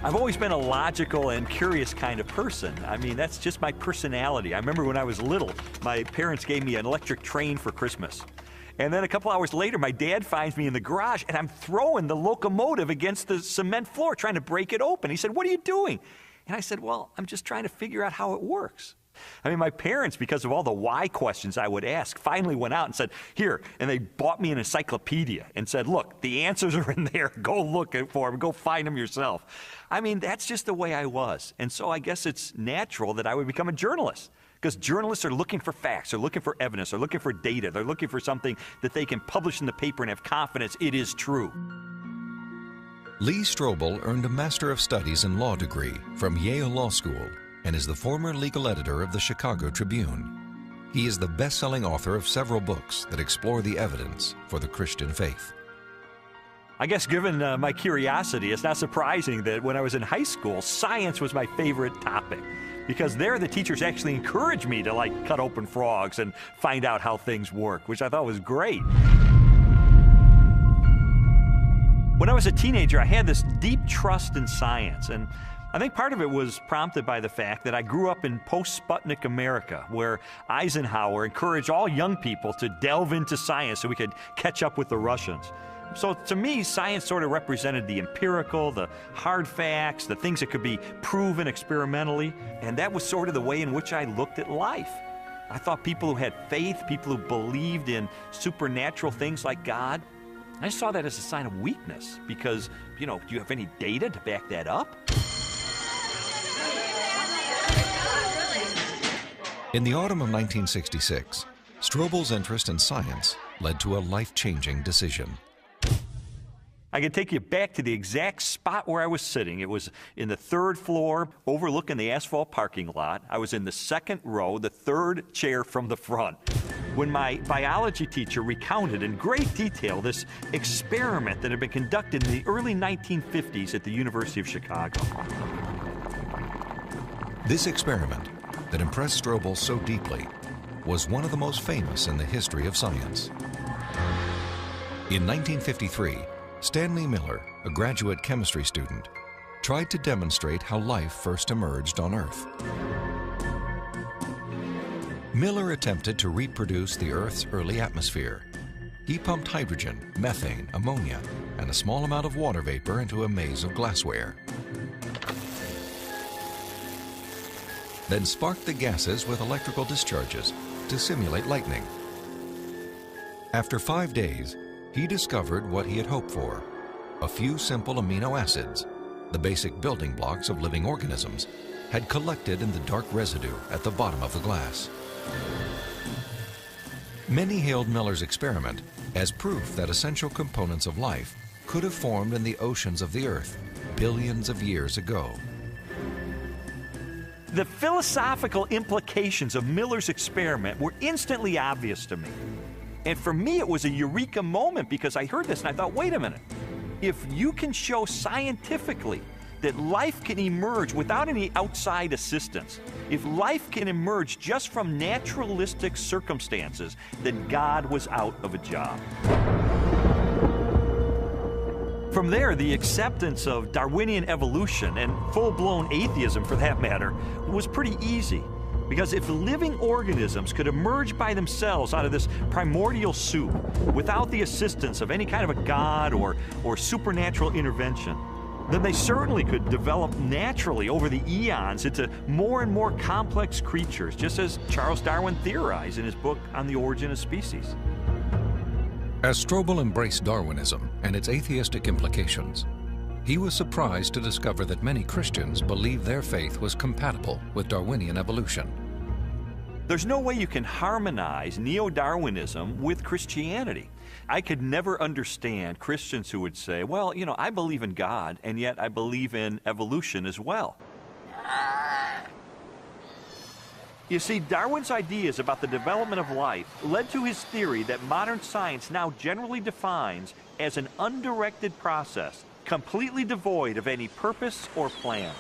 I've always been a logical and curious kind of person. I mean, that's just my personality. I remember when I was little, my parents gave me an electric train for Christmas. And then a couple hours later, my dad finds me in the garage, and I'm throwing the locomotive against the cement floor, trying to break it open. He said, "What are you doing?" And I said, "Well, I'm just trying to figure out how it works." I mean, my parents, because of all the why questions I would ask, finally went out and said, "Here," and they bought me an encyclopedia and said, "Look, the answers are in there. Go look for them. Go find them yourself." I mean, that's just the way I was. And so I guess it's natural that I would become a journalist, because journalists are looking for facts, they're looking for evidence, they're looking for data, they're looking for something that they can publish in the paper and have confidence it is true. Lee Strobel earned a Master of Studies in Law degree from Yale Law School and is the former legal editor of the Chicago Tribune. He is the best-selling author of several books that explore the evidence for the Christian faith. I guess given my curiosity, it's not surprising that when I was in high school, science was my favorite topic, because there the teachers actually encouraged me to like cut open frogs and find out how things work, which I thought was great. When I was a teenager, I had this deep trust in science, and I think part of it was prompted by the fact that I grew up in post-Sputnik America, where Eisenhower encouraged all young people to delve into science so we could catch up with the Russians. So to me, science sort of represented the empirical, the hard facts, the things that could be proven experimentally, and that was sort of the way in which I looked at life. I thought people who had faith, people who believed in supernatural things like God, I saw that as a sign of weakness because, do you have any data to back that up? In the autumn of 1966, Strobel's interest in science led to a life-changing decision. I can take you back to the exact spot where I was sitting. It was in the third floor, overlooking the asphalt parking lot. I was in the second row, the third chair from the front, when my biology teacher recounted in great detail this experiment that had been conducted in the early 1950s at the University of Chicago. This experiment that impressed Strobel so deeply was one of the most famous in the history of science. In 1953, Stanley Miller, a graduate chemistry student, tried to demonstrate how life first emerged on Earth. Miller attempted to reproduce the Earth's early atmosphere. He pumped hydrogen, methane, ammonia, and a small amount of water vapor into a maze of glassware. Then sparked the gases with electrical discharges to simulate lightning. After 5 days, he discovered what he had hoped for: a few simple amino acids, the basic building blocks of living organisms, had collected in the dark residue at the bottom of the glass. Many hailed Miller's experiment as proof that essential components of life could have formed in the oceans of the Earth billions of years ago. The philosophical implications of Miller's experiment were instantly obvious to me. And for me, it was a eureka moment because I heard this and I thought, wait a minute. If you can show scientifically that life can emerge without any outside assistance, if life can emerge just from naturalistic circumstances, then God was out of a job. From there, the acceptance of Darwinian evolution, and full-blown atheism for that matter, was pretty easy. Because if living organisms could emerge by themselves out of this primordial soup without the assistance of any kind of a god or supernatural intervention, then they certainly could develop naturally over the eons into more and more complex creatures, just as Charles Darwin theorized in his book On the Origin of Species. As Strobel embraced Darwinism and its atheistic implications, he was surprised to discover that many Christians believed their faith was compatible with Darwinian evolution. There's no way you can harmonize neo-Darwinism with Christianity. I could never understand Christians who would say, well, I believe in God, and yet I believe in evolution as well. You see, Darwin's ideas about the development of life led to his theory that modern science now generally defines as an undirected process, completely devoid of any purpose or plan.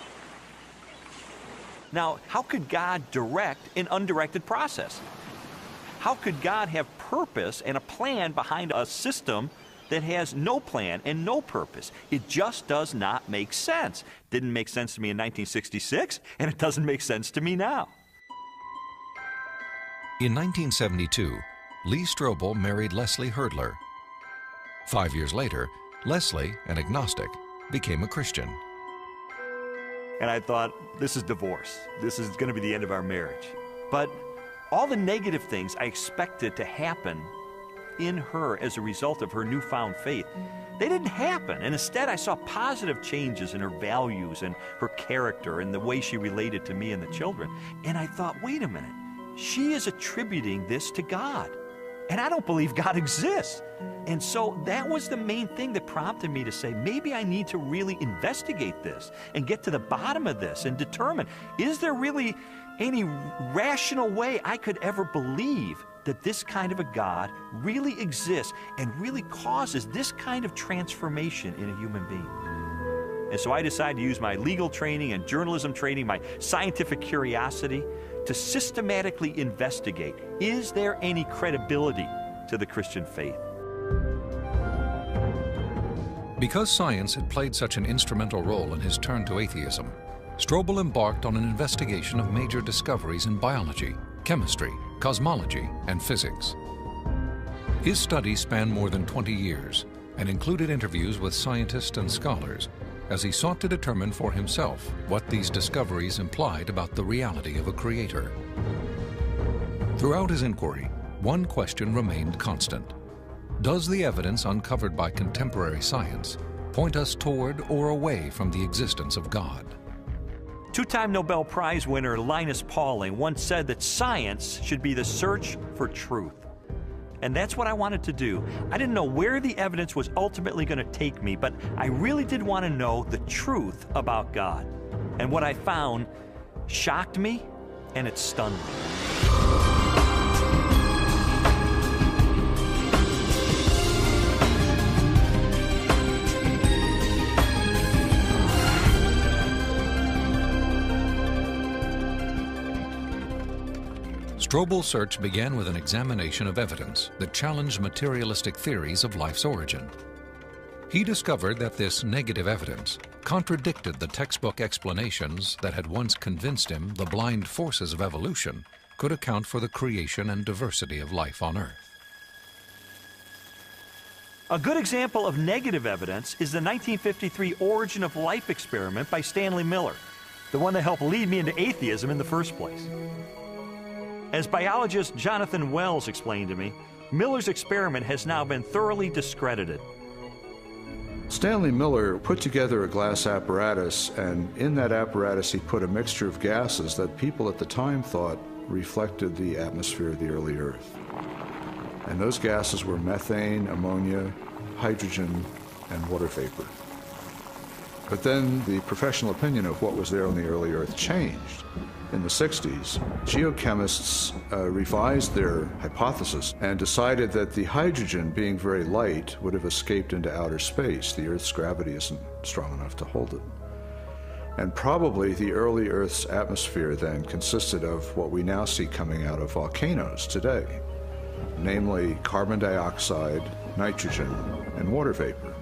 Now, how could God direct an undirected process? How could God have purpose and a plan behind a system that has no plan and no purpose. It just does not make sense. Didn't make sense to me in 1966, and it doesn't make sense to me now. In 1972, Lee Strobel married Leslie Hurdler. 5 years later, Leslie, an agnostic, became a Christian. And I thought, this is divorce. This is going to be the end of our marriage. But all the negative things I expected to happen in her as a result of her newfound faith, they didn't happen. And instead, I saw positive changes in her values and her character and the way she related to me and the children. And I thought, wait a minute, she is attributing this to God. And I don't believe God exists. And so that was the main thing that prompted me to say, maybe I need to really investigate this and get to the bottom of this and determine, is there really any rational way I could ever believe that this kind of a God really exists and really causes this kind of transformation in a human being? And so I decided to use my legal training and journalism training, my scientific curiosity, to systematically investigate, is there any credibility to the Christian faith? Because science had played such an instrumental role in his turn to atheism, Strobel embarked on an investigation of major discoveries in biology, chemistry, cosmology, and physics. His studies spanned more than 20 years and included interviews with scientists and scholars as he sought to determine for himself what these discoveries implied about the reality of a creator. Throughout his inquiry, one question remained constant. Does the evidence uncovered by contemporary science point us toward or away from the existence of God? Two-time Nobel Prize winner Linus Pauling once said that science should be the search for truth. And that's what I wanted to do. I didn't know where the evidence was ultimately going to take me, but I really did want to know the truth about God. And what I found shocked me, and it stunned me. Strobel's search began with an examination of evidence that challenged materialistic theories of life's origin. He discovered that this negative evidence contradicted the textbook explanations that had once convinced him the blind forces of evolution could account for the creation and diversity of life on Earth. A good example of negative evidence is the 1953 Origin of Life experiment by Stanley Miller, the one that helped lead me into atheism in the first place. As biologist Jonathan Wells explained to me, Miller's experiment has now been thoroughly discredited. Stanley Miller put together a glass apparatus, and in that apparatus he put a mixture of gases that people at the time thought reflected the atmosphere of the early Earth. And those gases were methane, ammonia, hydrogen, and water vapor. But then the professional opinion of what was there on the early Earth changed. In the 60s, geochemists revised their hypothesis and decided that the hydrogen, being very light, would have escaped into outer space. The Earth's gravity isn't strong enough to hold it. And probably the early Earth's atmosphere then consisted of what we now see coming out of volcanoes today, namely carbon dioxide, nitrogen, and water vapor.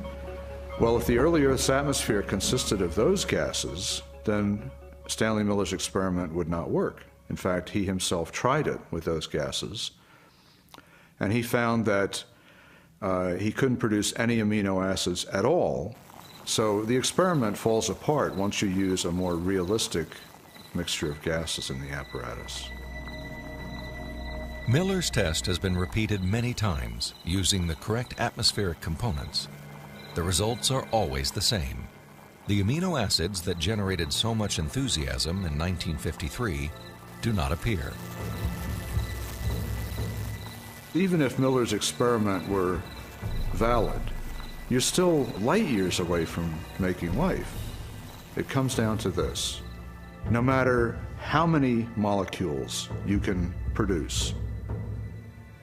Well, if the early Earth's atmosphere consisted of those gases, then Stanley Miller's experiment would not work. In fact, he himself tried it with those gases, and he found that he couldn't produce any amino acids at all. So the experiment falls apart once you use a more realistic mixture of gases in the apparatus. Miller's test has been repeated many times using the correct atmospheric components. The results are always the same. The amino acids that generated so much enthusiasm in 1953 do not appear. Even if Miller's experiment were valid, you're still light years away from making life. It comes down to this. No matter how many molecules you can produce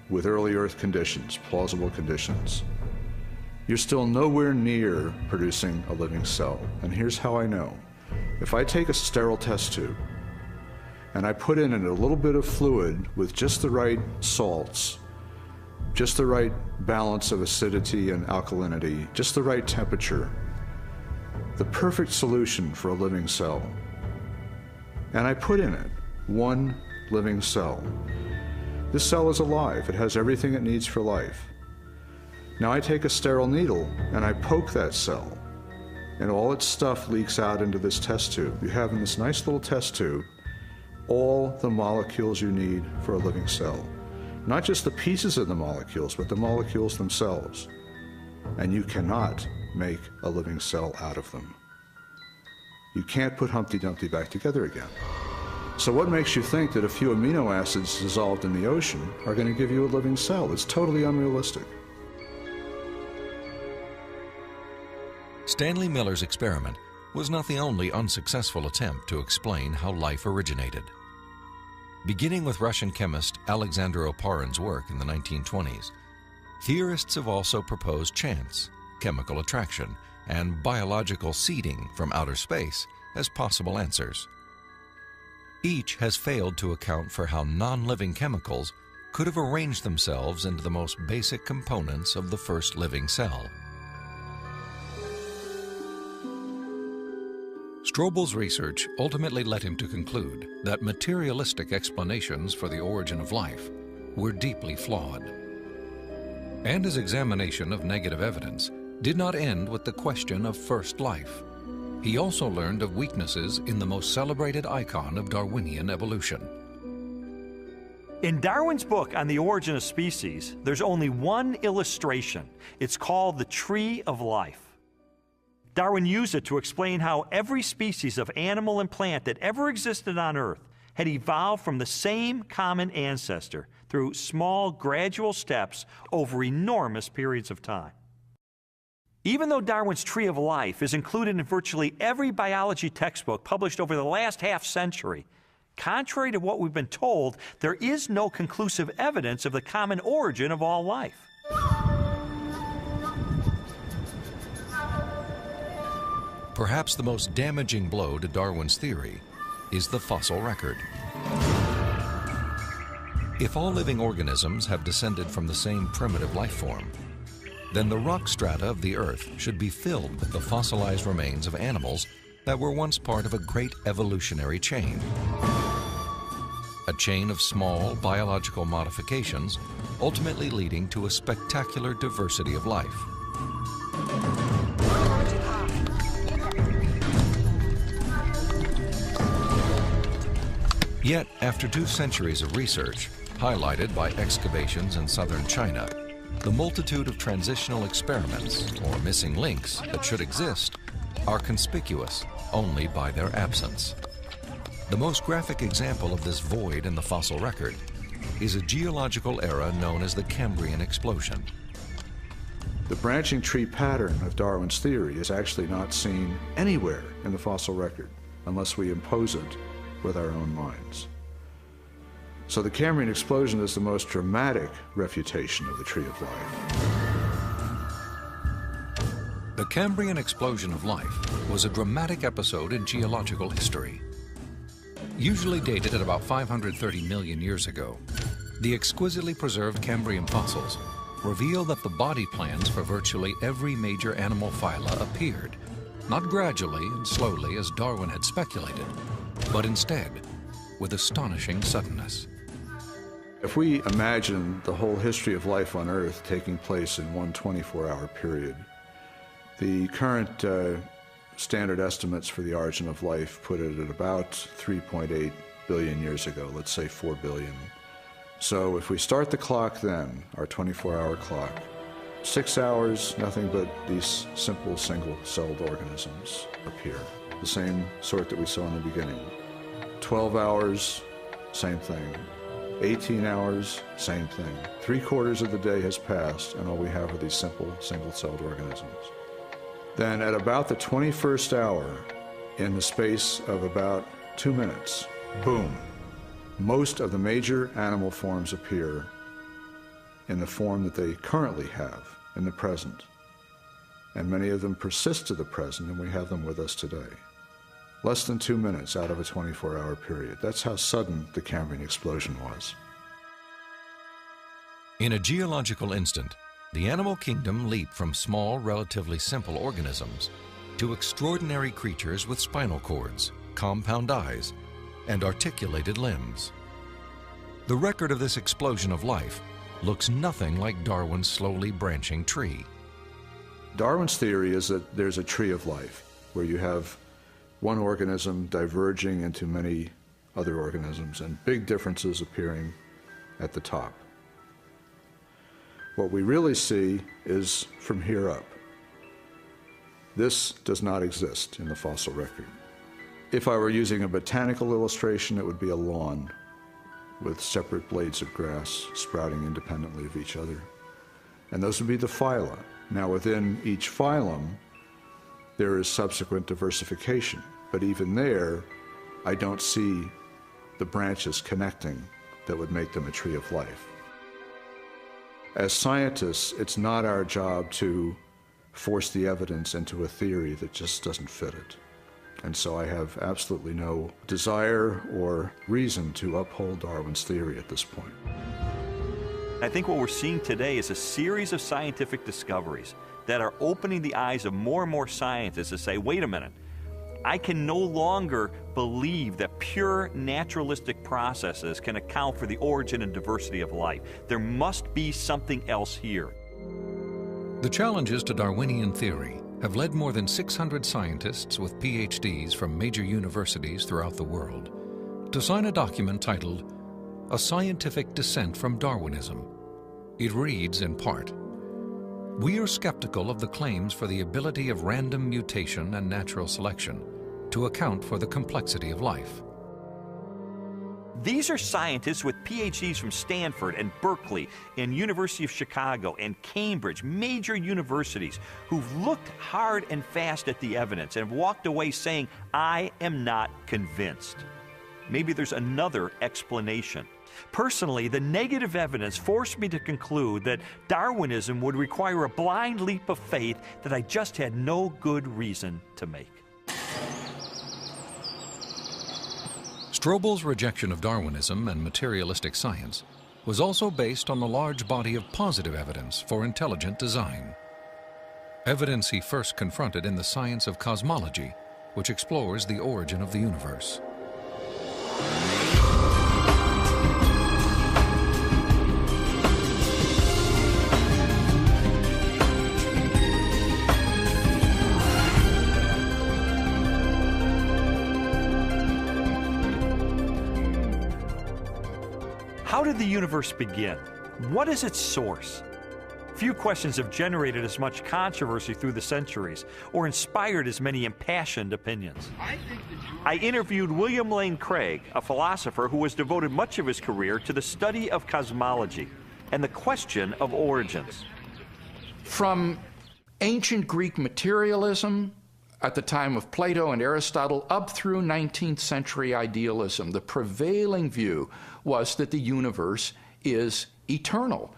with early Earth conditions, plausible conditions, you're still nowhere near producing a living cell. And here's how I know. If I take a sterile test tube and I put in a little bit of fluid with just the right salts, just the right balance of acidity and alkalinity, just the right temperature, the perfect solution for a living cell. And I put in it one living cell. This cell is alive. It has everything it needs for life. Now I take a sterile needle and I poke that cell, and all its stuff leaks out into this test tube. You have in this nice little test tube all the molecules you need for a living cell. Not just the pieces of the molecules, but the molecules themselves. And you cannot make a living cell out of them. You can't put Humpty Dumpty back together again. So what makes you think that a few amino acids dissolved in the ocean are going to give you a living cell? It's totally unrealistic. Stanley Miller's experiment was not the only unsuccessful attempt to explain how life originated. Beginning with Russian chemist Alexander Oparin's work in the 1920s, theorists have also proposed chance, chemical attraction, and biological seeding from outer space as possible answers. Each has failed to account for how non-living chemicals could have arranged themselves into the most basic components of the first living cell. Strobel's research ultimately led him to conclude that materialistic explanations for the origin of life were deeply flawed. And his examination of negative evidence did not end with the question of first life. He also learned of weaknesses in the most celebrated icon of Darwinian evolution. In Darwin's book on the origin of species, there's only one illustration. It's called the Tree of Life. Darwin used it to explain how every species of animal and plant that ever existed on Earth had evolved from the same common ancestor through small, gradual steps over enormous periods of time. Even though Darwin's Tree of Life is included in virtually every biology textbook published over the last half-century, contrary to what we've been told, there is no conclusive evidence of the common origin of all life. Perhaps the most damaging blow to Darwin's theory is the fossil record. If all living organisms have descended from the same primitive life form, then the rock strata of the Earth should be filled with the fossilized remains of animals that were once part of a great evolutionary chain. A chain of small biological modifications, ultimately leading to a spectacular diversity of life. Yet, after 2 centuries of research, highlighted by excavations in southern China, the multitude of transitional experiments, or missing links, that should exist are conspicuous only by their absence. The most graphic example of this void in the fossil record is a geological era known as the Cambrian explosion. The branching tree pattern of Darwin's theory is actually not seen anywhere in the fossil record unless we impose it with our own minds. So the Cambrian explosion is the most dramatic refutation of the Tree of Life. The Cambrian explosion of life was a dramatic episode in geological history. Usually dated at about 530 million years ago, the exquisitely preserved Cambrian fossils reveal that the body plans for virtually every major animal phyla appeared, not gradually and slowly as Darwin had speculated, but instead with astonishing suddenness. If we imagine the whole history of life on Earth taking place in one 24-hour period, the current standard estimates for the origin of life put it at about 3.8 billion years ago, let's say 4 billion. So if we start the clock then, our 24-hour clock, 6 hours, nothing but these simple single-celled organisms appear, the same sort that we saw in the beginning. 12 hours, same thing. 18 hours, same thing. 3/4 of the day has passed, and all we have are these simple single-celled organisms. Then at about the 21st hour, in the space of about 2 minutes, boom, most of the major animal forms appear in the form that they currently have in the present. And many of them persist to the present, and we have them with us today. Less than 2 minutes out of a 24-hour period. That's how sudden the Cambrian explosion was. In a geological instant, the animal kingdom leaped from small, relatively simple organisms to extraordinary creatures with spinal cords, compound eyes, and articulated limbs. The record of this explosion of life looks nothing like Darwin's slowly branching tree. Darwin's theory is that there's a tree of life, where you have one organism diverging into many other organisms and big differences appearing at the top. What we really see is from here up. This does not exist in the fossil record. If I were using a botanical illustration, it would be a lawn with separate blades of grass sprouting independently of each other. And those would be the phyla. Now, within each phylum, there is subsequent diversification. But even there, I don't see the branches connecting that would make them a tree of life. As scientists, it's not our job to force the evidence into a theory that just doesn't fit it. And so I have absolutely no desire or reason to uphold Darwin's theory at this point. I think what we're seeing today is a series of scientific discoveries that are opening the eyes of more and more scientists to say, wait a minute, I can no longer believe that pure naturalistic processes can account for the origin and diversity of life. There must be something else here. The challenges to Darwinian theory have led more than 600 scientists with PhDs from major universities throughout the world to sign a document titled A Scientific Dissent from Darwinism. It reads in part, "We are skeptical of the claims for the ability of random mutation and natural selection to account for the complexity of life." These are scientists with PhDs from Stanford and Berkeley and University of Chicago and Cambridge, major universities, who've looked hard and fast at the evidence and have walked away saying, I am not convinced. Maybe there's another explanation. Personally, the negative evidence forced me to conclude that Darwinism would require a blind leap of faith that I just had no good reason to make. Strobel's rejection of Darwinism and materialistic science was also based on the large body of positive evidence for intelligent design. Evidence he first confronted in the science of cosmology, which explores the origin of the universe. How did the universe begin? What is its source? Few questions have generated as much controversy through the centuries or inspired as many impassioned opinions. I interviewed William Lane Craig, a philosopher who has devoted much of his career to the study of cosmology and the question of origins. From ancient Greek materialism at the time of Plato and Aristotle up through 19th century idealism, the prevailing view was that the universe is eternal,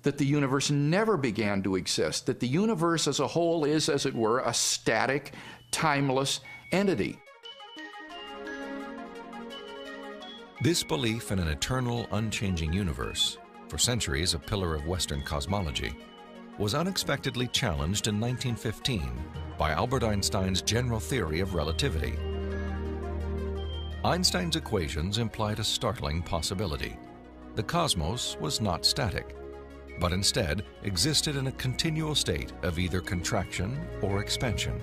that the universe never began to exist, that the universe as a whole is, as it were, a static, timeless entity. This belief in an eternal, unchanging universe, for centuries a pillar of Western cosmology, was unexpectedly challenged in 1915 by Albert Einstein's general theory of relativity. Einstein's equations implied a startling possibility. The cosmos was not static, but instead existed in a continual state of either contraction or expansion.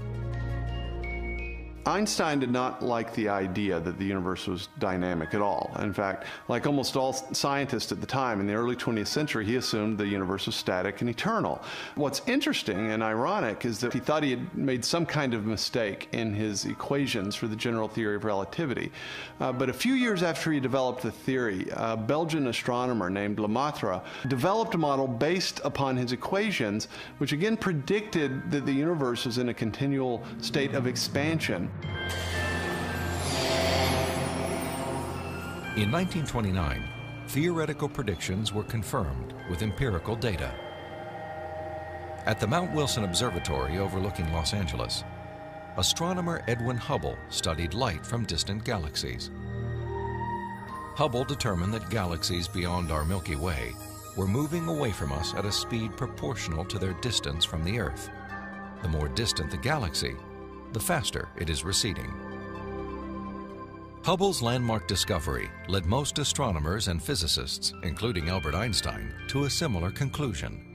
Einstein did not like the idea that the universe was dynamic at all. In fact, like almost all scientists at the time in the early 20th century, he assumed the universe was static and eternal. What's interesting and ironic is that he thought he had made some kind of mistake in his equations for the general theory of relativity. But a few years after he developed the theory, a Belgian astronomer named Lemaitre developed a model based upon his equations, which again predicted that the universe was in a continual state of expansion. In 1929, theoretical predictions were confirmed with empirical data. At the Mount Wilson Observatory overlooking Los Angeles, astronomer Edwin Hubble studied light from distant galaxies. Hubble determined that galaxies beyond our Milky Way were moving away from us at a speed proportional to their distance from the Earth. The more distant the galaxy, the faster it is receding. Hubble's landmark discovery led most astronomers and physicists, including Albert Einstein, to a similar conclusion.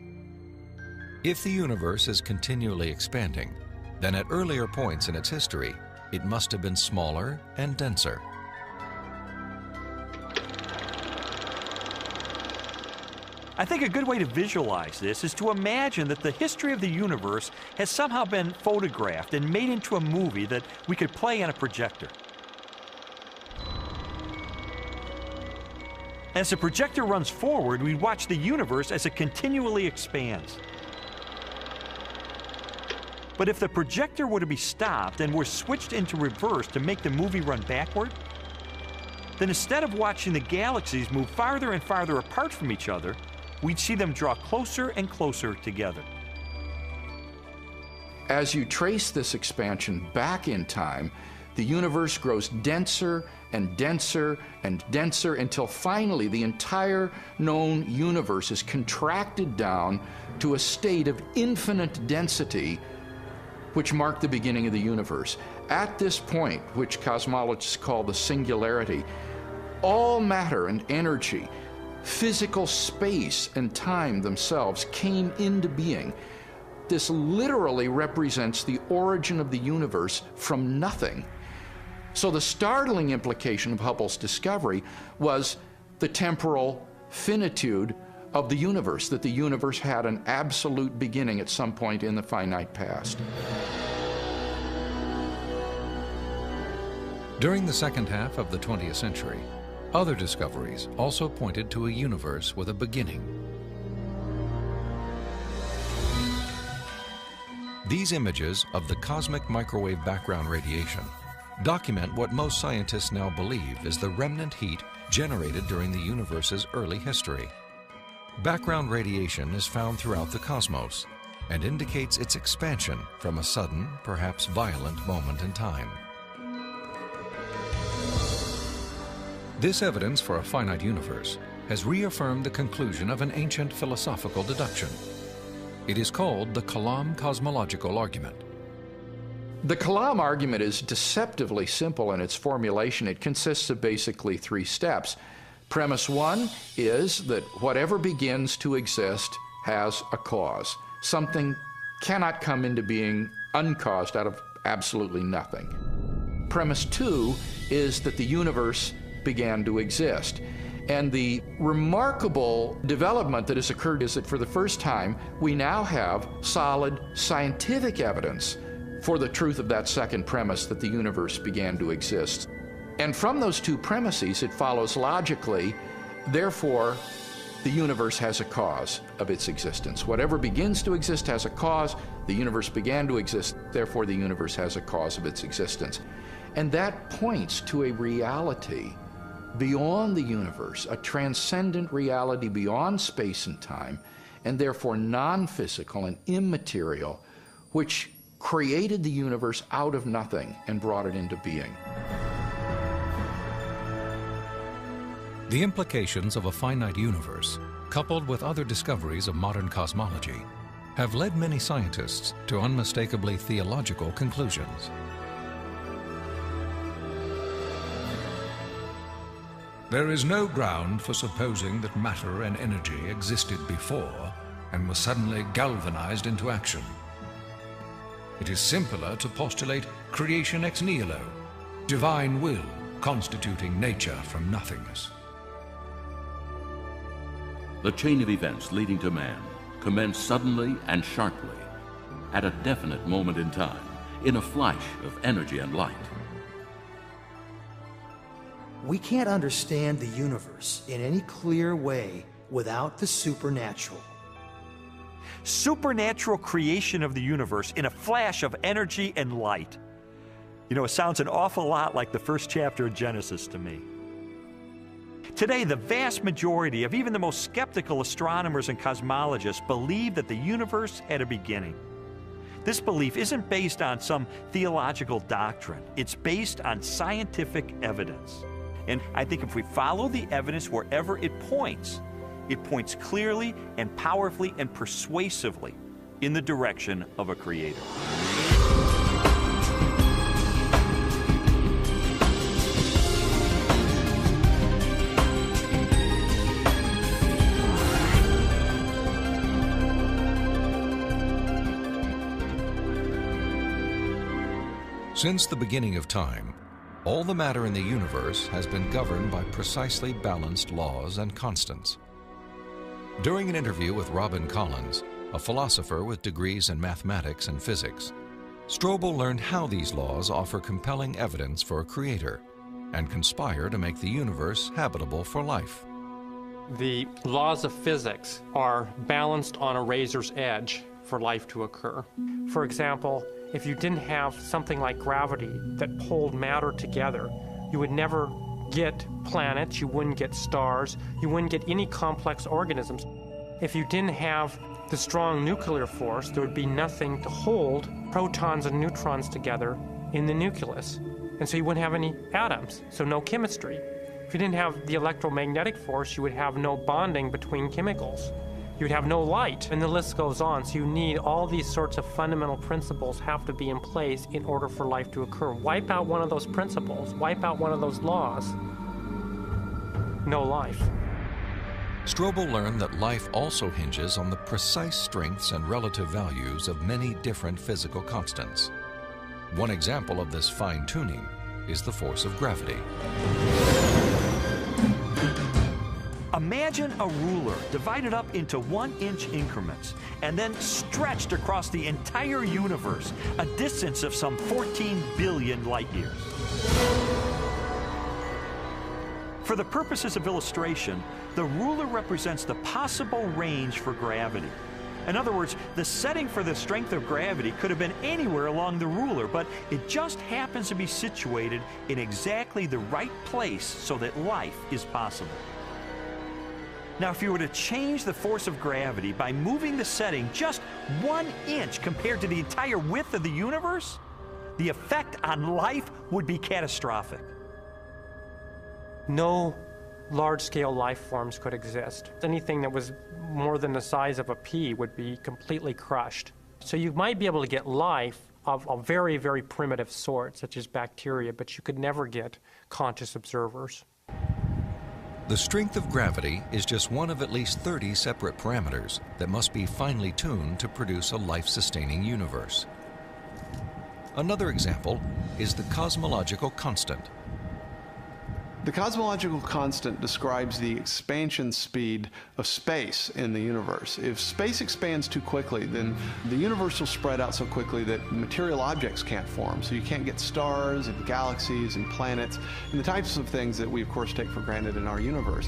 If the universe is continually expanding, then at earlier points in its history, it must have been smaller and denser. I think a good way to visualize this is to imagine that the history of the universe has somehow been photographed and made into a movie that we could play on a projector. As the projector runs forward, we watch the universe as it continually expands. But if the projector were to be stopped and were switched into reverse to make the movie run backward, then instead of watching the galaxies move farther and farther apart from each other, we'd see them draw closer and closer together. As you trace this expansion back in time, the universe grows denser and denser and denser until finally the entire known universe is contracted down to a state of infinite density, which marked the beginning of the universe. At this point, which cosmologists call the singularity, all matter and energy, physical space and time themselves came into being. This literally represents the origin of the universe from nothing. So the startling implication of Hubble's discovery was the temporal finitude of the universe, that the universe had an absolute beginning at some point in the finite past. During the second half of the 20th century, other discoveries also pointed to a universe with a beginning. These images of the cosmic microwave background radiation document what most scientists now believe is the remnant heat generated during the universe's early history. Background radiation is found throughout the cosmos and indicates its expansion from a sudden, perhaps violent moment in time. This evidence for a finite universe has reaffirmed the conclusion of an ancient philosophical deduction. It is called the Kalam cosmological argument. The Kalam argument is deceptively simple in its formulation. It consists of basically three steps. Premise one is that whatever begins to exist has a cause. Something cannot come into being uncaused out of absolutely nothing. Premise two is that the universe began to exist. And the remarkable development that has occurred is that for the first time, we now have solid scientific evidence for the truth of that second premise, that the universe began to exist. And from those two premises, it follows logically, therefore, the universe has a cause of its existence. Whatever begins to exist has a cause. The universe began to exist, therefore the universe has a cause of its existence. And that points to a reality beyond the universe, a transcendent reality beyond space and time, and therefore non-physical and immaterial, which created the universe out of nothing and brought it into being. The implications of a finite universe, coupled with other discoveries of modern cosmology, have led many scientists to unmistakably theological conclusions. There is no ground for supposing that matter and energy existed before and were suddenly galvanized into action. It is simpler to postulate creation ex nihilo, divine will constituting nature from nothingness. The chain of events leading to man commenced suddenly and sharply, at a definite moment in time, in a flash of energy and light. We can't understand the universe in any clear way without the supernatural. Supernatural creation of the universe in a flash of energy and light. You know, it sounds an awful lot like the first chapter of Genesis to me. Today, the vast majority of even the most skeptical astronomers and cosmologists believe that the universe had a beginning. This belief isn't based on some theological doctrine. It's based on scientific evidence. And I think if we follow the evidence wherever it points, It points clearly and powerfully and persuasively in the direction of a creator. Since the beginning of time, all the matter in the universe has been governed by precisely balanced laws and constants. During an interview with Robin Collins, a philosopher with degrees in mathematics and physics, Strobel learned how these laws offer compelling evidence for a creator and conspire to make the universe habitable for life. The laws of physics are balanced on a razor's edge for life to occur. For example, if you didn't have something like gravity that pulled matter together, you would never get planets, you wouldn't get stars, you wouldn't get any complex organisms. If you didn't have the strong nuclear force, there would be nothing to hold protons and neutrons together in the nucleus. And so you wouldn't have any atoms, so no chemistry. If you didn't have the electromagnetic force, you would have no bonding between chemicals. You'd have no light, and the list goes on. So you need all these sorts of fundamental principles have to be in place in order for life to occur. Wipe out one of those principles, wipe out one of those laws, no life. Strobel learned that life also hinges on the precise strengths and relative values of many different physical constants. One example of this fine-tuning is the force of gravity. Imagine a ruler divided up into 1-inch increments and then stretched across the entire universe, a distance of some 14 billion light years. For the purposes of illustration, the ruler represents the possible range for gravity. In other words, the setting for the strength of gravity could have been anywhere along the ruler, but it just happens to be situated in exactly the right place so that life is possible. Now, if you were to change the force of gravity by moving the setting just 1 inch compared to the entire width of the universe, the effect on life would be catastrophic. No large-scale life forms could exist. Anything that was more than the size of a pea would be completely crushed. So you might be able to get life of a very, very primitive sort, such as bacteria, but you could never get conscious observers. The strength of gravity is just one of at least 30 separate parameters that must be finely tuned to produce a life-sustaining universe. Another example is the cosmological constant. The cosmological constant describes the expansion speed of space in the universe. If space expands too quickly, then the universe will spread out so quickly that material objects can't form. So you can't get stars and galaxies and planets and the types of things that we, of course, take for granted in our universe.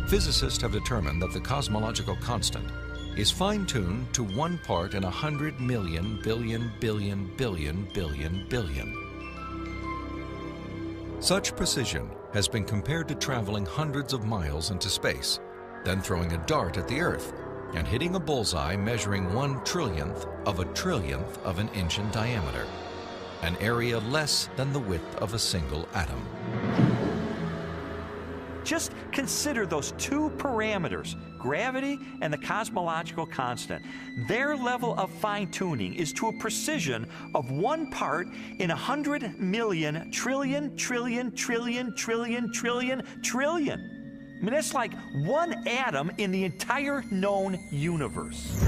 Physicists have determined that the cosmological constant is fine-tuned to 1 part in 100 million billion billion billion billion billion. Such precision has been compared to traveling hundreds of miles into space, then throwing a dart at the Earth and hitting a bullseye measuring 1/trillionth of an inch in diameter, an area less than the width of a single atom. Just consider those two parameters, gravity and the cosmological constant. Their level of fine-tuning is to a precision of 1 part in 100 million trillion, trillion, trillion, trillion, trillion, trillion. I mean, that's like 1 atom in the entire known universe.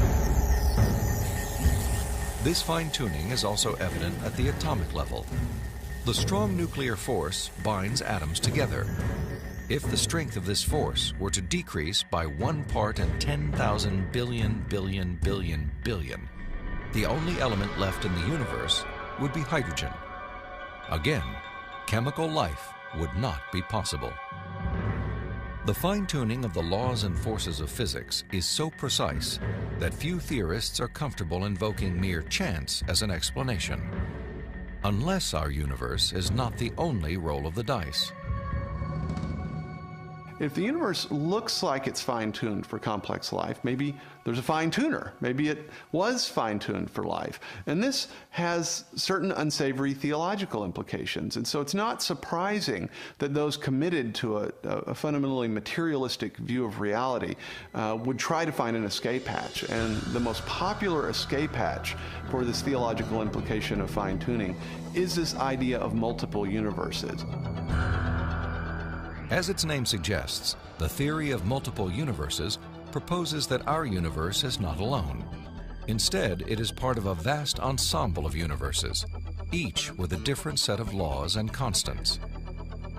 This fine-tuning is also evident at the atomic level. The strong nuclear force binds atoms together. If the strength of this force were to decrease by 1 part in 10,000 billion billion billion billion, the only element left in the universe would be hydrogen. Again, chemical life would not be possible. The fine-tuning of the laws and forces of physics is so precise that few theorists are comfortable invoking mere chance as an explanation, unless our universe is not the only roll of the dice. If the universe looks like it's fine-tuned for complex life, maybe there's a fine-tuner. Maybe it was fine-tuned for life. And this has certain unsavory theological implications. And so it's not surprising that those committed to a fundamentally materialistic view of reality would try to find an escape hatch. And the most popular escape hatch for this theological implication of fine-tuning is this idea of multiple universes. As its name suggests, the theory of multiple universes proposes that our universe is not alone. Instead, it is part of a vast ensemble of universes, each with a different set of laws and constants.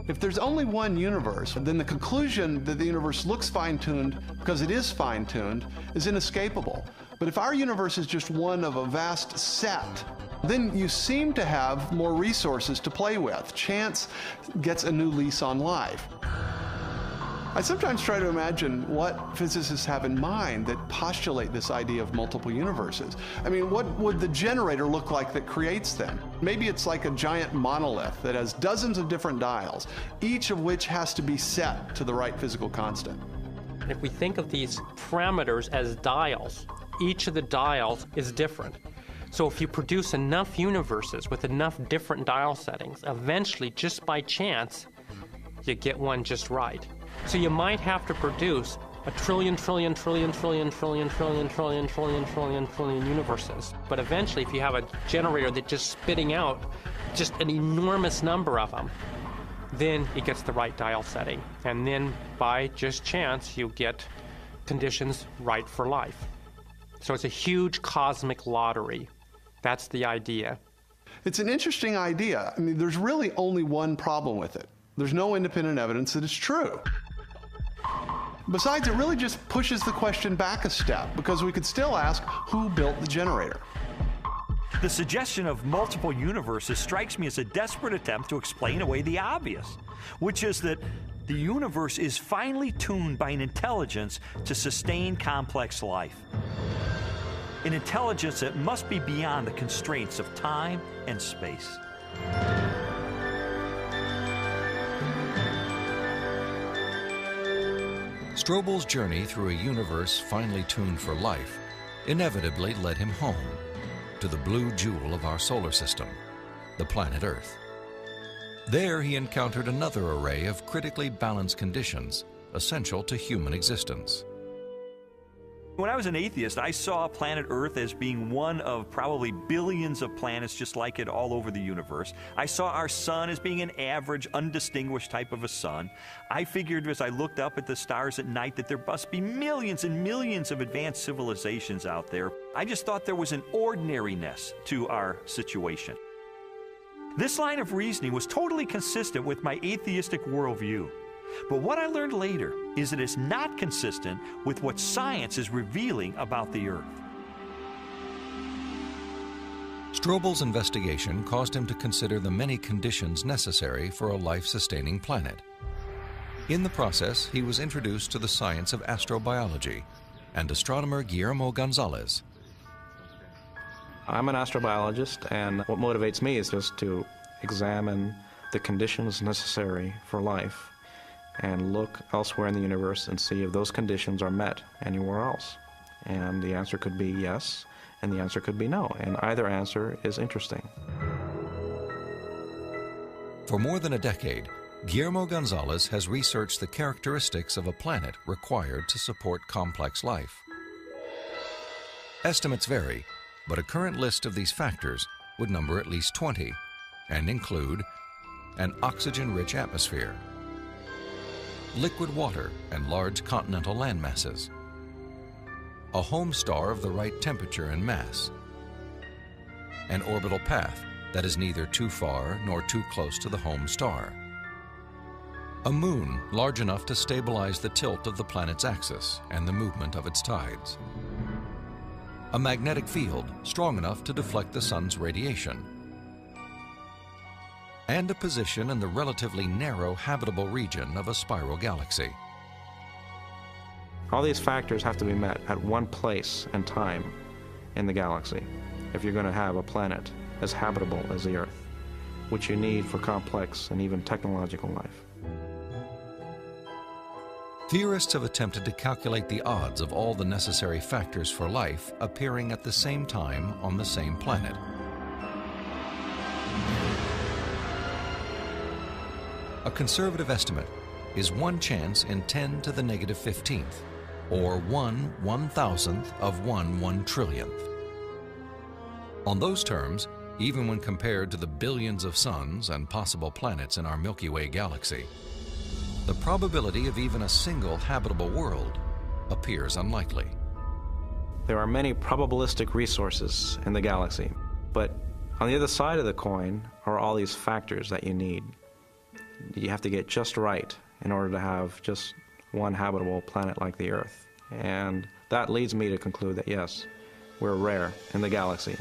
If there's only one universe, then the conclusion that the universe looks fine-tuned because it is fine-tuned is inescapable. But if our universe is just one of a vast set, then you seem to have more resources to play with. Chance gets a new lease on life. I sometimes try to imagine what physicists have in mind that postulate this idea of multiple universes. I mean, what would the generator look like that creates them? Maybe it's like a giant monolith that has dozens of different dials, each of which has to be set to the right physical constant. If we think of these parameters as dials, each of the dials is different. So if you produce enough universes with enough different dial settings, eventually, just by chance, you get one just right. So you might have to produce a trillion universes. But eventually, if you have a generator that's just spitting out just an enormous number of them, then it gets the right dial setting. And then by just chance, you get conditions right for life. So it's a huge cosmic lottery. That's the idea. It's an interesting idea. I mean, there's really only one problem with it. There's no independent evidence that it's true. Besides, it really just pushes the question back a step, because we could still ask, who built the generator? The suggestion of multiple universes strikes me as a desperate attempt to explain away the obvious, which is that the universe is finely tuned by an intelligence to sustain complex life. An intelligence that must be beyond the constraints of time and space. Strobel's journey through a universe finely tuned for life inevitably led him home, to the blue jewel of our solar system, the planet Earth. There he encountered another array of critically balanced conditions essential to human existence. When I was an atheist, I saw planet Earth as being one of probably billions of planets just like it all over the universe. I saw our sun as being an average, undistinguished type of a sun. I figured as I looked up at the stars at night that there must be millions and millions of advanced civilizations out there. I just thought there was an ordinariness to our situation. This line of reasoning was totally consistent with my atheistic worldview. But what I learned later is that it's not consistent with what science is revealing about the Earth. Strobel's investigation caused him to consider the many conditions necessary for a life-sustaining planet. In the process, he was introduced to the science of astrobiology and astronomer Guillermo Gonzalez. I'm an astrobiologist, and what motivates me is just to examine the conditions necessary for life and look elsewhere in the universe and see if those conditions are met anywhere else. And the answer could be yes, and the answer could be no, and either answer is interesting. For more than a decade, Guillermo Gonzalez has researched the characteristics of a planet required to support complex life. Estimates vary, but a current list of these factors would number at least 20 and include an oxygen-rich atmosphere, liquid water and large continental land masses, a home star of the right temperature and mass, an orbital path that is neither too far nor too close to the home star, a moon large enough to stabilize the tilt of the planet's axis and the movement of its tides, a magnetic field strong enough to deflect the sun's radiation, and a position in the relatively narrow habitable region of a spiral galaxy. All these factors have to be met at one place and time in the galaxy if you're going to have a planet as habitable as the Earth, which you need for complex and even technological life. Theorists have attempted to calculate the odds of all the necessary factors for life appearing at the same time on the same planet. A conservative estimate is 1 chance in 10 to the negative 15th, or 1/1000th of 1/1 trillionth. On those terms, even when compared to the billions of suns and possible planets in our Milky Way galaxy, the probability of even a single habitable world appears unlikely. There are many probabilistic resources in the galaxy, but on the other side of the coin are all these factors that you need. You have to get just right in order to have just one habitable planet like the Earth. And that leads me to conclude that yes, we're rare in the galaxy.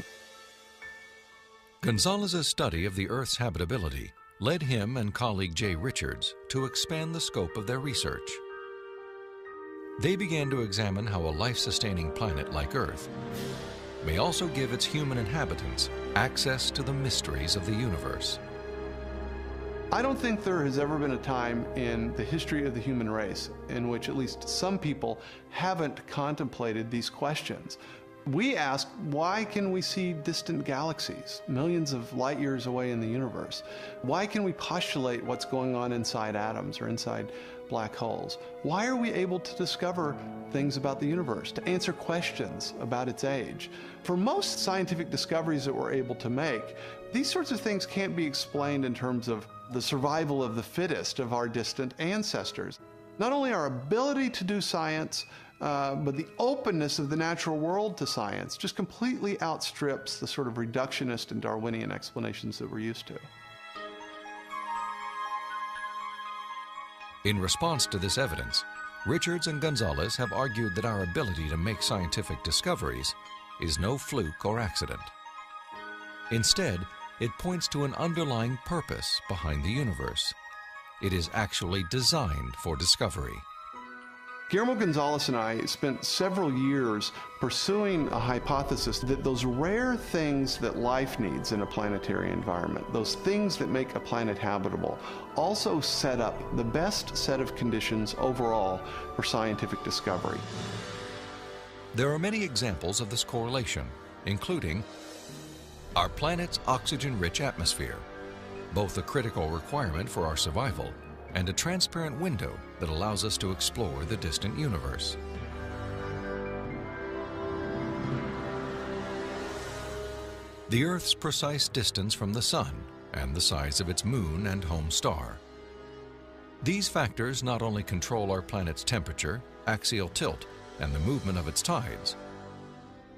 Gonzalez's study of the Earth's habitability led him and colleague Jay Richards to expand the scope of their research. They began to examine how a life-sustaining planet like Earth may also give its human inhabitants access to the mysteries of the universe. I don't think there has ever been a time in the history of the human race in which at least some people haven't contemplated these questions. We ask, why can we see distant galaxies, millions of light years away in the universe? Why can we postulate what's going on inside atoms or inside black holes? Why are we able to discover things about the universe, to answer questions about its age? For most scientific discoveries that we're able to make, these sorts of things can't be explained in terms of the survival of the fittest of our distant ancestors. Not only our ability to do science, but the openness of the natural world to science just completely outstrips the sort of reductionist and Darwinian explanations that we're used to. In response to this evidence, Richards and Gonzalez have argued that our ability to make scientific discoveries is no fluke or accident. Instead, it points to an underlying purpose behind the universe. It is actually designed for discovery. Guillermo Gonzalez and I spent several years pursuing a hypothesis that those rare things that life needs in a planetary environment, those things that make a planet habitable, also set up the best set of conditions overall for scientific discovery. There are many examples of this correlation, including our planet's oxygen-rich atmosphere, both a critical requirement for our survival and a transparent window that allows us to explore the distant universe. The Earth's precise distance from the Sun and the size of its moon and home star. These factors not only control our planet's temperature, axial tilt, and the movement of its tides,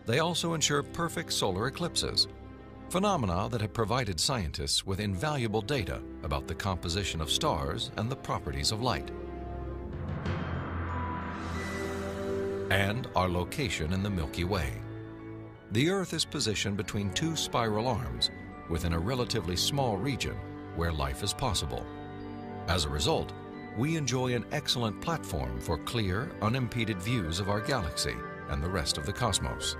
they also ensure perfect solar eclipses, phenomena that have provided scientists with invaluable data about the composition of stars and the properties of light. And our location in the Milky Way. The Earth is positioned between two spiral arms within a relatively small region where life is possible. As a result, we enjoy an excellent platform for clear, unimpeded views of our galaxy and the rest of the cosmos.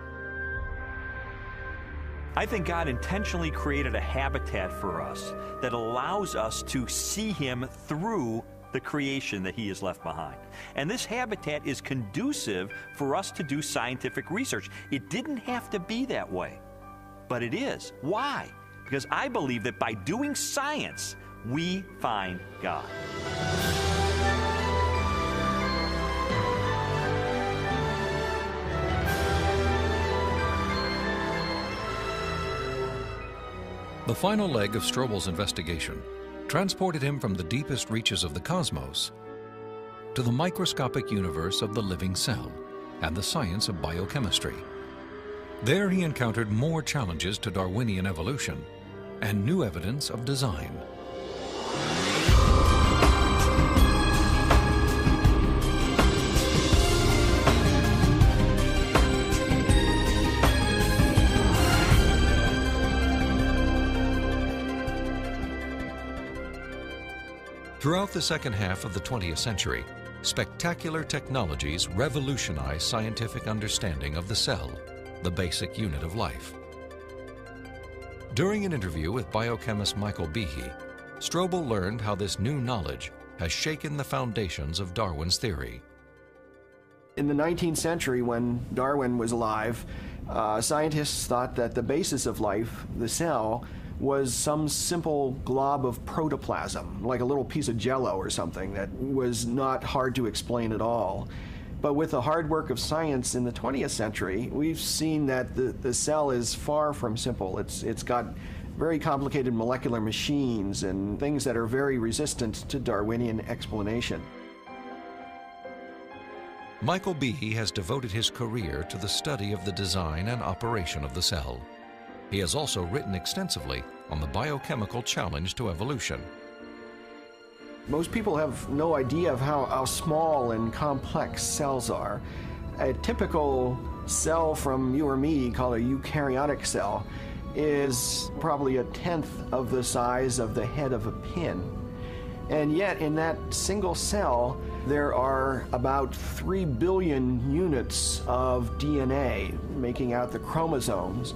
I think God intentionally created a habitat for us that allows us to see Him through the creation that He has left behind. And this habitat is conducive for us to do scientific research. It didn't have to be that way, but it is. Why? Because I believe that by doing science, we find God. The final leg of Strobel's investigation transported him from the deepest reaches of the cosmos to the microscopic universe of the living cell and the science of biochemistry. There he encountered more challenges to Darwinian evolution and new evidence of design. Throughout the second half of the 20th century, spectacular technologies revolutionized scientific understanding of the cell, the basic unit of life. During an interview with biochemist Michael Behe, Strobel learned how this new knowledge has shaken the foundations of Darwin's theory. In the 19th century, when Darwin was alive, scientists thought that the basis of life, the cell, was some simple glob of protoplasm, like a little piece of jello or something that was not hard to explain at all. But with the hard work of science in the 20th century, we've seen that the cell is far from simple. It's got very complicated molecular machines and things that are very resistant to Darwinian explanation. Michael Behe has devoted his career to the study of the design and operation of the cell. He has also written extensively on the biochemical challenge to evolution. Most people have no idea of how small and complex cells are. A typical cell from you or me, called a eukaryotic cell, is probably 1/10 of the size of the head of a pin. And yet, in that single cell, there are about 3 billion units of DNA, making out the chromosomes.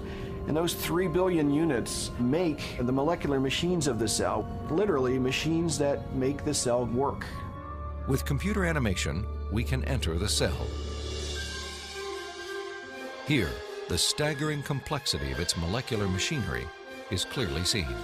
And those 3 billion units make the molecular machines of the cell, literally machines that make the cell work. With computer animation, we can enter the cell. Here, the staggering complexity of its molecular machinery is clearly seen.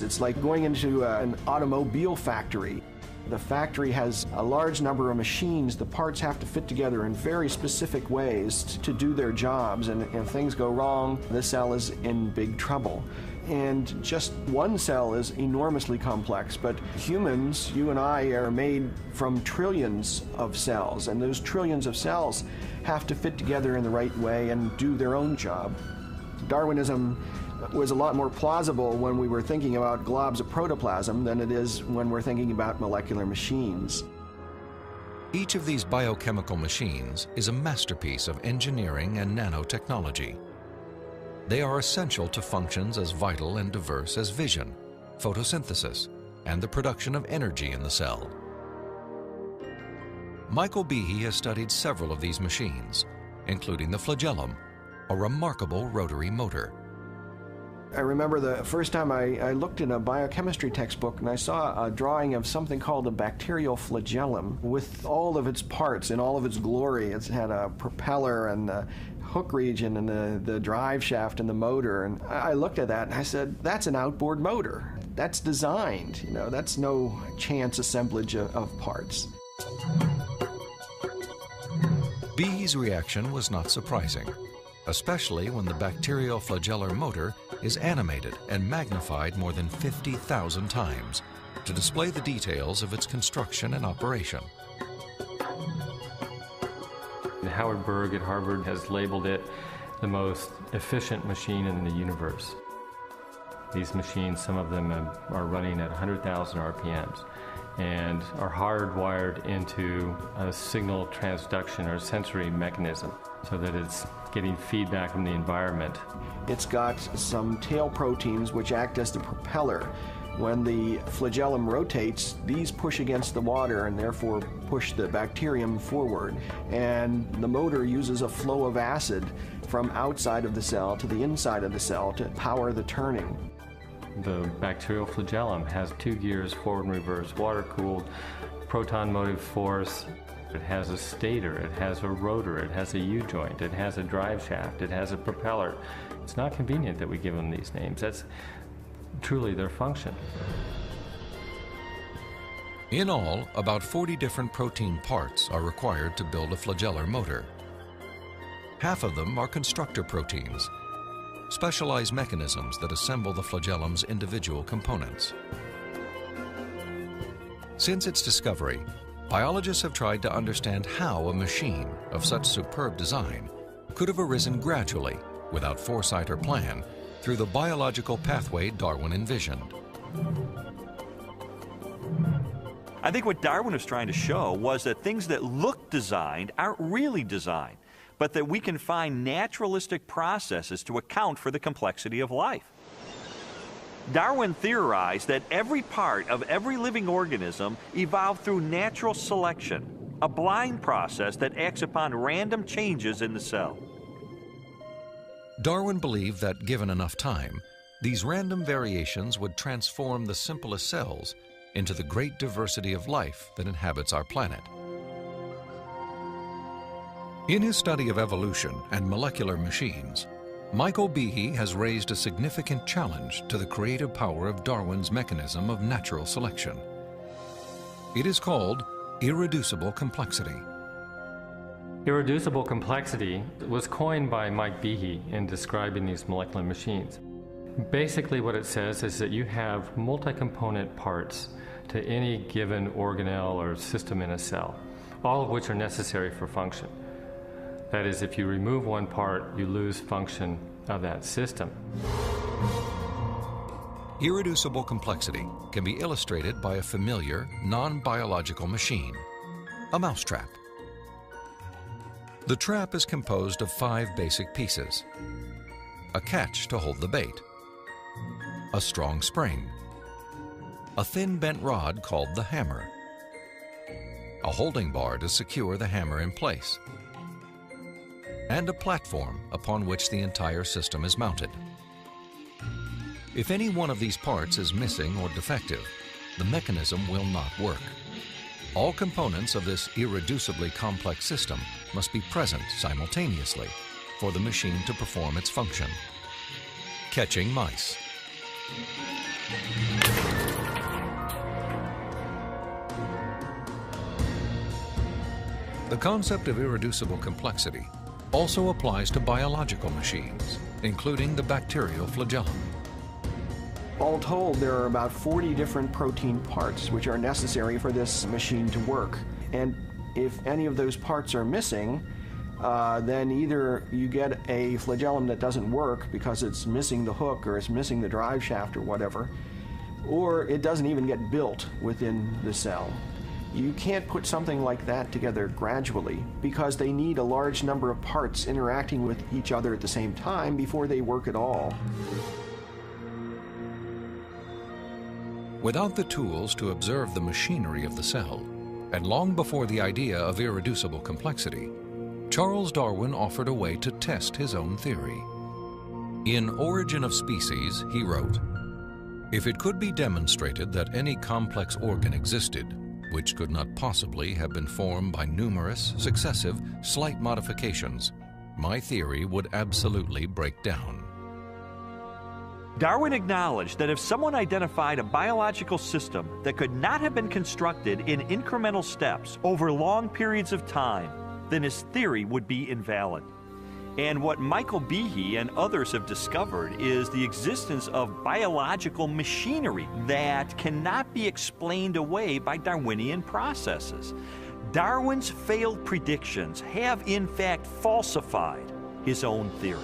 It's like going into an automobile factory. The factory has a large number of machines. The parts have to fit together in very specific ways to do their jobs, and if things go wrong, the cell is in big trouble. And just one cell is enormously complex, but humans, you and I, are made from trillions of cells, and those trillions of cells have to fit together in the right way and do their own job. Darwinism was a lot more plausible when we were thinking about globs of protoplasm than it is when we're thinking about molecular machines. Each of these biochemical machines is a masterpiece of engineering and nanotechnology. They are essential to functions as vital and diverse as vision, photosynthesis, and the production of energy in the cell. Michael Behe has studied several of these machines, including the flagellum, a remarkable rotary motor. I remember the first time I looked in a biochemistry textbook and I saw a drawing of something called a bacterial flagellum with all of its parts in all of its glory. It had a propeller and the hook region and the drive shaft and the motor. And I looked at that and I said, that's an outboard motor. That's designed, you know, that's no chance assemblage of parts. Behe's reaction was not surprising, especially when the bacterial flagellar motor is animated and magnified more than 50,000 times to display the details of its construction and operation. Howard Berg at Harvard has labeled it the most efficient machine in the universe. These machines, some of them are running at 100,000 RPMs and are hardwired into a signal transduction or sensory mechanism so that it's getting feedback from the environment. It's got some tail proteins which act as the propeller. When the flagellum rotates, these push against the water and therefore push the bacterium forward. And the motor uses a flow of acid from outside of the cell to the inside of the cell to power the turning. The bacterial flagellum has 2 gears, forward and reverse, water-cooled, proton motive force. It has a stator, it has a rotor, it has a U-joint, it has a drive shaft, it has a propeller. It's not convenient that we give them these names. That's truly their function. In all, about 40 different protein parts are required to build a flagellar motor. Half of them are constructor proteins, specialized mechanisms that assemble the flagellum's individual components. Since its discovery, biologists have tried to understand how a machine of such superb design could have arisen gradually, without foresight or plan, through the biological pathway Darwin envisioned. I think what Darwin was trying to show was that things that look designed aren't really designed, but that we can find naturalistic processes to account for the complexity of life. Darwin theorized that every part of every living organism evolved through natural selection, a blind process that acts upon random changes in the cell. Darwin believed that, given enough time, these random variations would transform the simplest cells into the great diversity of life that inhabits our planet. In his study of evolution and molecular machines, Michael Behe has raised a significant challenge to the creative power of Darwin's mechanism of natural selection. It is called irreducible complexity. Irreducible complexity was coined by Mike Behe in describing these molecular machines. Basically what it says is that you have multi-component parts to any given organelle or system in a cell, all of which are necessary for function. That is, if you remove one part, you lose function of that system. Irreducible complexity can be illustrated by a familiar, non-biological machine, a mousetrap. The trap is composed of 5 basic pieces: a catch to hold the bait, a strong spring, a thin bent rod called the hammer, a holding bar to secure the hammer in place, and a platform upon which the entire system is mounted. If any one of these parts is missing or defective, the mechanism will not work. All components of this irreducibly complex system must be present simultaneously for the machine to perform its function. Catching mice. The concept of irreducible complexity also applies to biological machines, including the bacterial flagellum. All told, there are about 40 different protein parts which are necessary for this machine to work. And if any of those parts are missing, then either you get a flagellum that doesn't work because it's missing the hook or it's missing the drive shaft or whatever, or it doesn't even get built within the cell. You can't put something like that together gradually because they need a large number of parts interacting with each other at the same time before they work at all. Without the tools to observe the machinery of the cell, and long before the idea of irreducible complexity, Charles Darwin offered a way to test his own theory. In Origin of Species, he wrote, "If it could be demonstrated that any complex organ existed, which could not possibly have been formed by numerous, successive, slight modifications, my theory would absolutely break down." Darwin acknowledged that if someone identified a biological system that could not have been constructed in incremental steps over long periods of time, then his theory would be invalid. And what Michael Behe and others have discovered is the existence of biological machinery that cannot be explained away by Darwinian processes. Darwin's failed predictions have in fact falsified his own theory.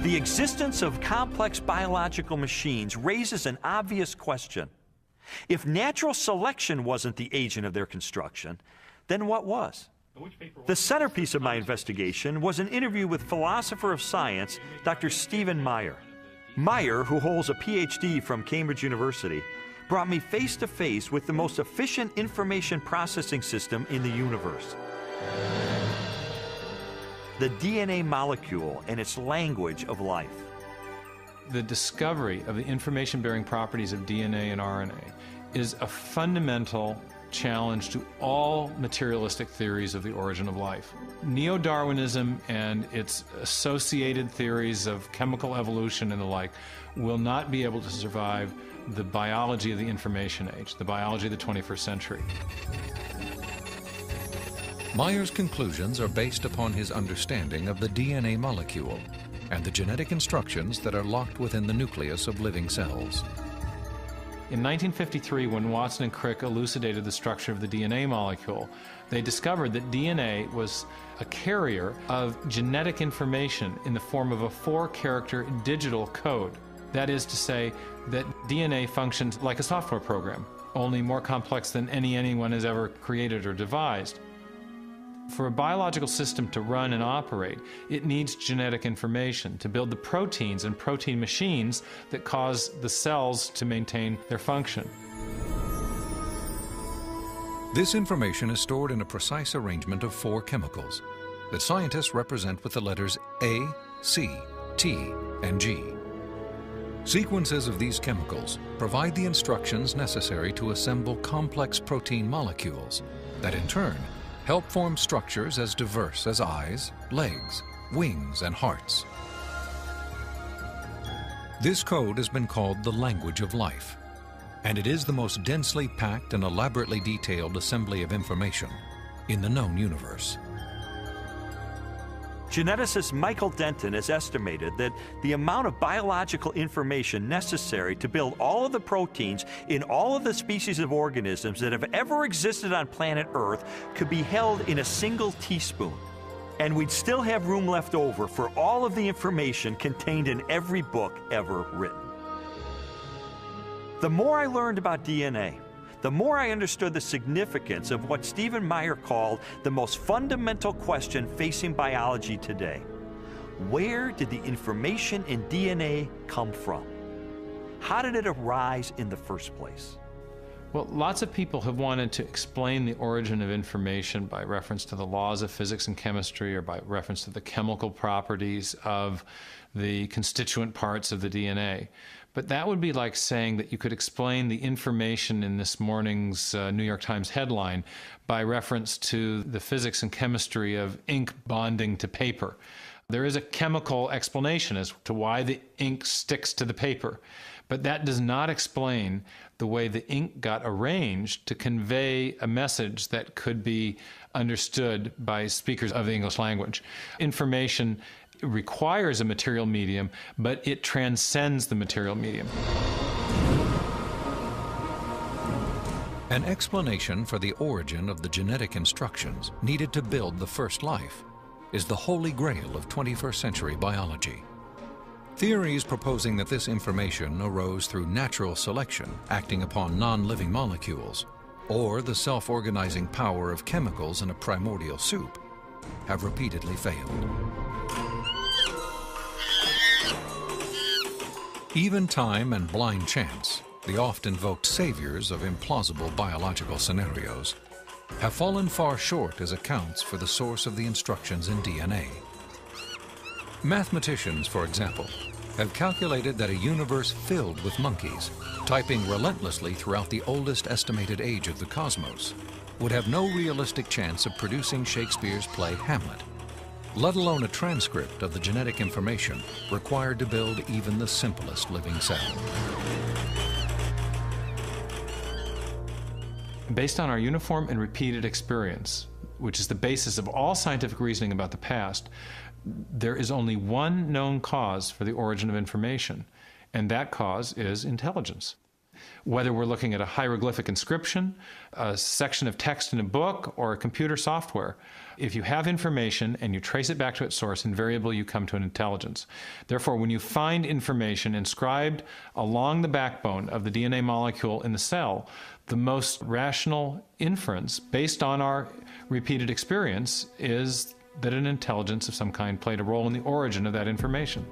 The existence of complex biological machines raises an obvious question. If natural selection wasn't the agent of their construction, then what was? The centerpiece of my investigation was an interview with philosopher of science, Dr. Stephen Meyer. Meyer, who holds a PhD from Cambridge University, brought me face to face with the most efficient information processing system in the universe. The DNA molecule and its language of life. The discovery of the information-bearing properties of DNA and RNA is a fundamental challenge to all materialistic theories of the origin of life. Neo-Darwinism and its associated theories of chemical evolution and the like will not be able to survive the biology of the information age, the biology of the 21st century. Meyer's conclusions are based upon his understanding of the DNA molecule and the genetic instructions that are locked within the nucleus of living cells. In 1953, when Watson and Crick elucidated the structure of the DNA molecule, they discovered that DNA was a carrier of genetic information in the form of a 4-character digital code. That is to say that DNA functions like a software program, only more complex than anyone has ever created or devised. For a biological system to run and operate, it needs genetic information to build the proteins and protein machines that cause the cells to maintain their function. This information is stored in a precise arrangement of 4 chemicals that scientists represent with the letters A, C, T, and G. Sequences of these chemicals provide the instructions necessary to assemble complex protein molecules that in turn help form structures as diverse as eyes, legs, wings, and hearts. This code has been called the language of life, and it is the most densely packed and elaborately detailed assembly of information in the known universe. Geneticist Michael Denton has estimated that the amount of biological information necessary to build all of the proteins in all of the species of organisms that have ever existed on planet Earth could be held in a single teaspoon. And we'd still have room left over for all of the information contained in every book ever written. The more I learned about DNA, the more I understood the significance of what Stephen Meyer called the most fundamental question facing biology today. Where did the information in DNA come from? How did it arise in the first place? Well, lots of people have wanted to explain the origin of information by reference to the laws of physics and chemistry, or by reference to the chemical properties of the constituent parts of the DNA. But that would be like saying that you could explain the information in this morning's New York Times headline by reference to the physics and chemistry of ink bonding to paper. There is a chemical explanation as to why the ink sticks to the paper, but that does not explain the way the ink got arranged to convey a message that could be understood by speakers of the English language. Information requires a material medium, but it transcends the material medium. An explanation for the origin of the genetic instructions needed to build the first life is the holy grail of 21st century biology. Theories proposing that this information arose through natural selection acting upon non-living molecules, or the self-organizing power of chemicals in a primordial soup, have repeatedly failed. Even time and blind chance, the oft-invoked saviors of implausible biological scenarios, have fallen far short as accounts for the source of the instructions in DNA. Mathematicians, for example, have calculated that a universe filled with monkeys, typing relentlessly throughout the oldest estimated age of the cosmos, would have no realistic chance of producing Shakespeare's play Hamlet, let alone a transcript of the genetic information required to build even the simplest living cell. Based on our uniform and repeated experience, which is the basis of all scientific reasoning about the past, there is only one known cause for the origin of information, and that cause is intelligence. Whether we're looking at a hieroglyphic inscription, a section of text in a book, or a computer software, if you have information and you trace it back to its source, invariably you come to an intelligence. Therefore, when you find information inscribed along the backbone of the DNA molecule in the cell, the most rational inference, based on our repeated experience, is that an intelligence of some kind played a role in the origin of that information.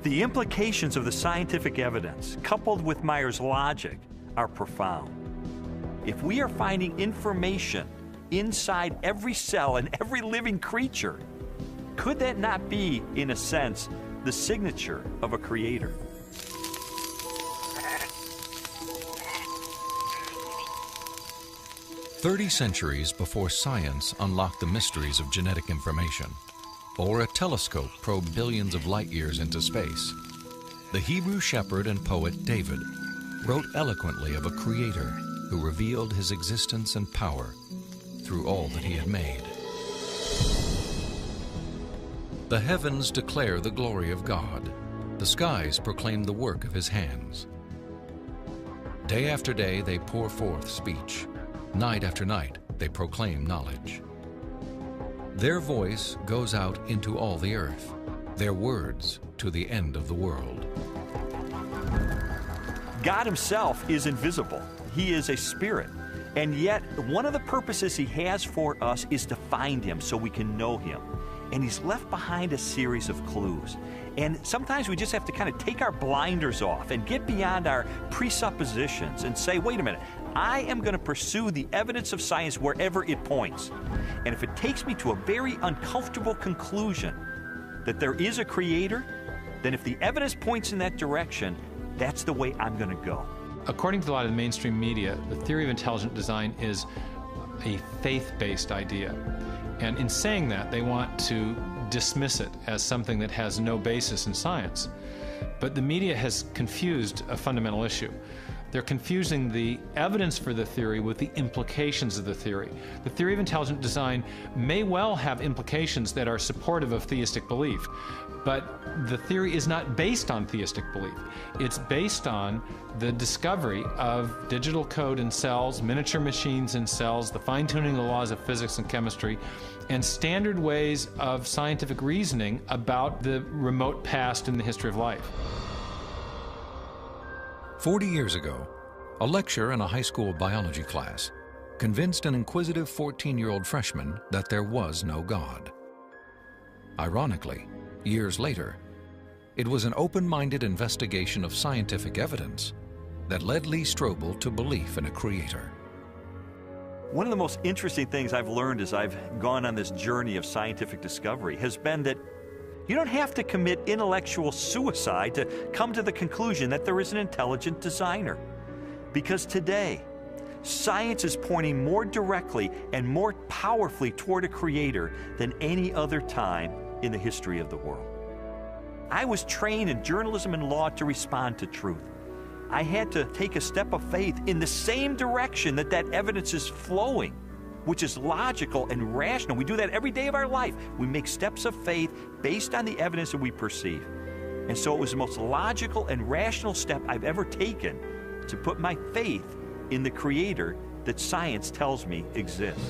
The implications of the scientific evidence, coupled with Meyer's logic, are profound. If we are finding information inside every cell and every living creature, could that not be, in a sense, the signature of a creator? "30 centuries before science unlocked the mysteries of genetic information, or a telescope probed billions of light years into space, the Hebrew shepherd and poet David wrote eloquently of a creator who revealed his existence and power through all that he had made. The heavens declare the glory of God. The skies proclaim the work of his hands. Day after day they pour forth speech. Night after night they proclaim knowledge. Their voice goes out into all the earth, their words to the end of the world." God himself is invisible. He is a spirit. And yet, one of the purposes he has for us is to find him so we can know him. and he's left behind a series of clues. And sometimes we just have to kind of take our blinders off and get beyond our presuppositions and say, wait a minute, I am going to pursue the evidence of science wherever it points. And if it takes me to a very uncomfortable conclusion that there is a creator, then if the evidence points in that direction, that's the way I'm going to go. According to a lot of the mainstream media, the theory of intelligent design is a faith-based idea. And in saying that, they want to dismiss it as something that has no basis in science. But the media has confused a fundamental issue. They're confusing the evidence for the theory with the implications of the theory. The theory of intelligent design may well have implications that are supportive of theistic belief, but the theory is not based on theistic belief. It's based on the discovery of digital code in cells, miniature machines in cells, the fine-tuning of the laws of physics and chemistry, and standard ways of scientific reasoning about the remote past in the history of life. 40 years ago, a lecturer in a high school biology class convinced an inquisitive 14-year-old freshman that there was no God. Ironically, years later, it was an open-minded investigation of scientific evidence that led Lee Strobel to belief in a creator. One of the most interesting things I've learned as I've gone on this journey of scientific discovery has been that you don't have to commit intellectual suicide to come to the conclusion that there is an intelligent designer. Because today, science is pointing more directly and more powerfully toward a creator than any other time in the history of the world. I was trained in journalism and law to respond to truth. I had to take a step of faith in the same direction that evidence is flowing, which is logical and rational. We do that every day of our life. We make steps of faith based on the evidence that we perceive. And so it was the most logical and rational step I've ever taken to put my faith in the creator that science tells me exists.